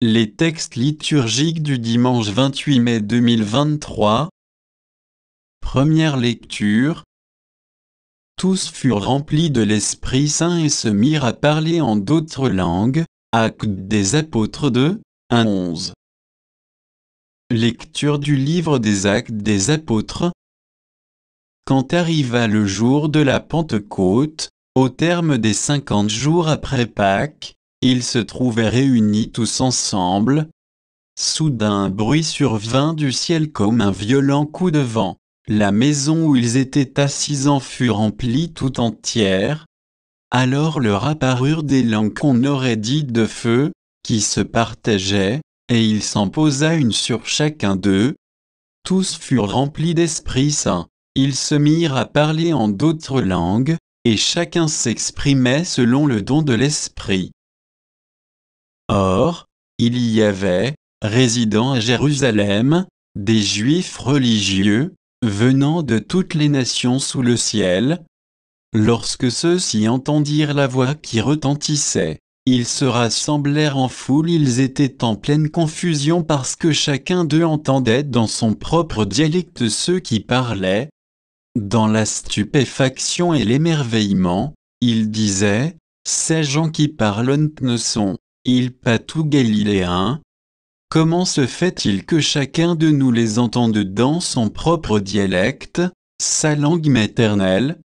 Les textes liturgiques du dimanche 28 mai 2023. Première lecture. Tous furent remplis de l'Esprit Saint et se mirent à parler en d'autres langues. Actes des Apôtres 2, 1-11. Lecture du livre des Actes des Apôtres. Quand arriva le jour de la Pentecôte, au terme des 50 jours après Pâques, ils se trouvaient réunis tous ensemble. Soudain un bruit survint du ciel comme un violent coup de vent. La maison où ils étaient assis en fut remplie tout entière. Alors leur apparurent des langues qu'on aurait dites de feu, qui se partageaient, et il s'en posa une sur chacun d'eux. Tous furent remplis d'Esprit Saint. Ils se mirent à parler en d'autres langues, et chacun s'exprimait selon le don de l'Esprit. Or, il y avait, résidant à Jérusalem, des Juifs religieux, venant de toutes les nations sous le ciel. Lorsque ceux-ci entendirent la voix qui retentissait, ils se rassemblèrent en foule. Ils étaient en pleine confusion parce que chacun d'eux entendait dans son propre dialecte ceux qui parlaient. Dans la stupéfaction et l'émerveillement, ils disaient, « Ces gens qui parlent ne sont-ils pas tous galiléens ? Comment se fait-il que chacun de nous les entende dans son propre dialecte, sa langue maternelle ?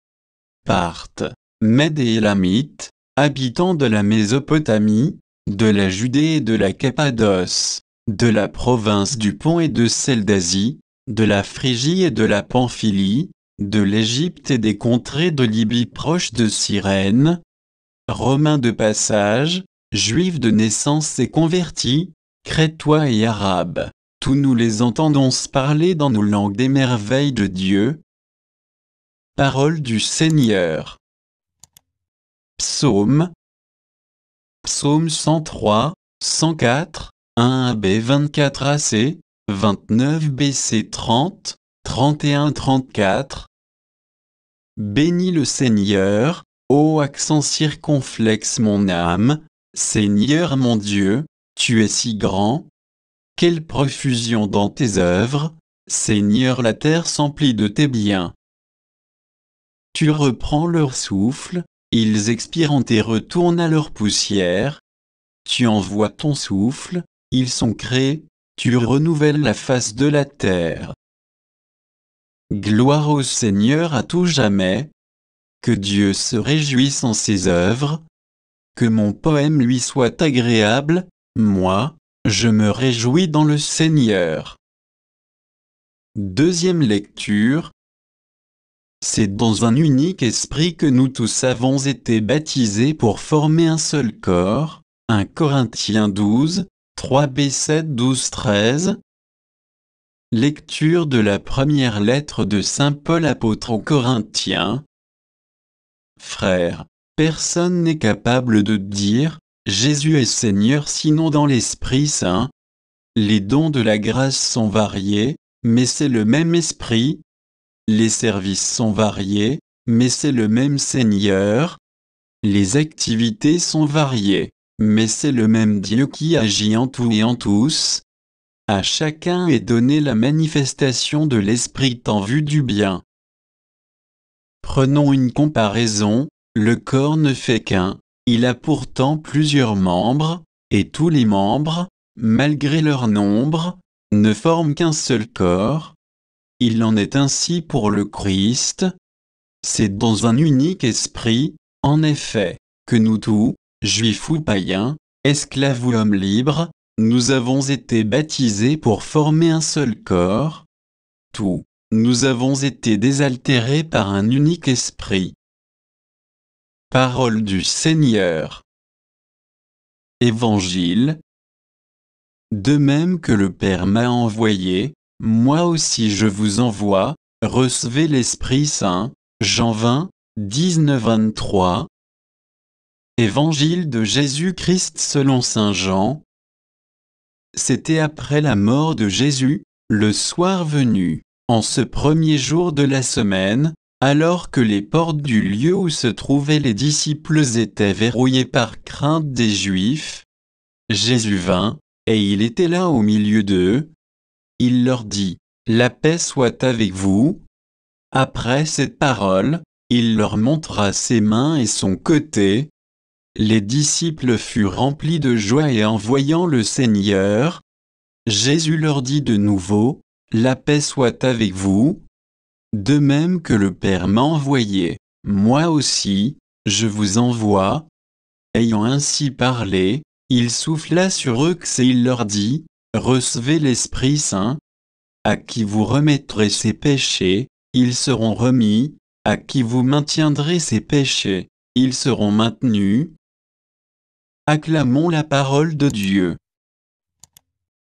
Parthes, Mèdes et Élamites, habitants de la Mésopotamie, de la Judée et de la Cappadoce, de la province du Pont et de celle d'Asie, de la Phrygie et de la Pamphylie, de l'Égypte et des contrées de Libye proches de Cyrène, Romains de passage, Juifs de naissance et convertis, Crétois et Arabes, tous nous les entendons parler dans nos langues des merveilles de Dieu. » Parole du Seigneur. Psaume. Psaume 103, 104, 1b 24 AC, 29 BC 30, 31 34. Bénis le Seigneur, ô accent circonflexe mon âme, Seigneur mon Dieu, tu es si grand. Quelle profusion dans tes œuvres, Seigneur, la terre s'emplit de tes biens. Tu reprends leur souffle, ils expirent et retournent à leur poussière. Tu envoies ton souffle, ils sont créés, tu renouvelles la face de la terre. Gloire au Seigneur à tout jamais. Que Dieu se réjouisse en ses œuvres. Que mon poème lui soit agréable, moi, je me réjouis dans le Seigneur. Deuxième lecture. C'est dans un unique esprit que nous tous avons été baptisés pour former un seul corps. 1 Corinthiens 12, 3b 7 12 13. Lecture de la première lettre de Saint Paul apôtre aux Corinthiens. Frères, personne n'est capable de dire « Jésus est Seigneur » sinon dans l'Esprit Saint. Les dons de la grâce sont variés, mais c'est le même Esprit. Les services sont variés, mais c'est le même Seigneur. Les activités sont variées, mais c'est le même Dieu qui agit en tout et en tous. À chacun est donnée la manifestation de l'Esprit en vue du bien. Prenons une comparaison, le corps ne fait qu'un, il a pourtant plusieurs membres, et tous les membres, malgré leur nombre, ne forment qu'un seul corps. Il en est ainsi pour le Christ. C'est dans un unique esprit, en effet, que nous tous, juifs ou païens, esclaves ou hommes libres, nous avons été baptisés pour former un seul corps. Tous, nous avons été désaltérés par un unique esprit. Parole du Seigneur. Évangile. De même que le Père m'a envoyé, moi aussi je vous envoie, recevez l'Esprit Saint. Jean 20, 19-23. Évangile de Jésus-Christ selon saint Jean. C'était après la mort de Jésus, le soir venu, en ce premier jour de la semaine, alors que les portes du lieu où se trouvaient les disciples étaient verrouillées par crainte des Juifs. Jésus vint, et il était là au milieu d'eux. Il leur dit, « La paix soit avec vous. » Après cette parole, il leur montra ses mains et son côté. Les disciples furent remplis de joie et en voyant le Seigneur, Jésus leur dit de nouveau, « La paix soit avec vous. De même que le Père m'a envoyé, moi aussi, je vous envoie. » Ayant ainsi parlé, il souffla sur eux et il leur dit, « Recevez l'Esprit Saint. À qui vous remettrez ses péchés, ils seront remis, à qui vous maintiendrez ses péchés, ils seront maintenus. » Acclamons la parole de Dieu.